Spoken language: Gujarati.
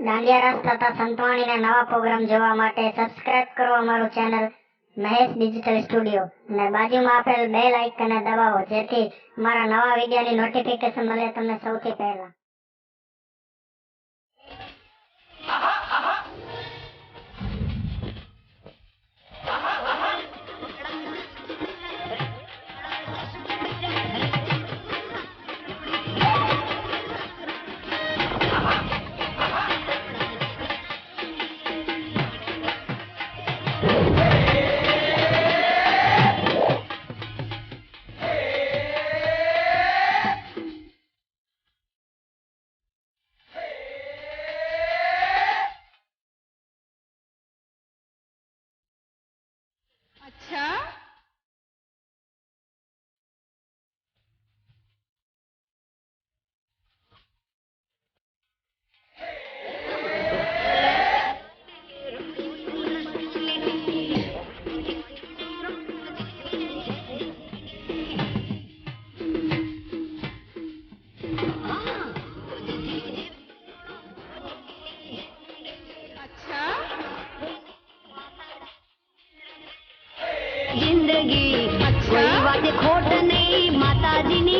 દાંડિયા રાસ તથા સંતવાણીના નવા પ્રોગ્રામ જોવા માટે સબસ્ક્રાઇબ કરો અમારું ચેનલ મહેશ ડિજિટલ સ્ટુડિયો અને બાજુમાં આપેલ બેલ આઇકનને દબાવો જેથી અમારા નવા વિડીયોની નોટિફિકેશન મળે તમને સૌથી પહેલા। अच्छा जिंदगी अच्छा कोई बात खोट नहीं माता जी ने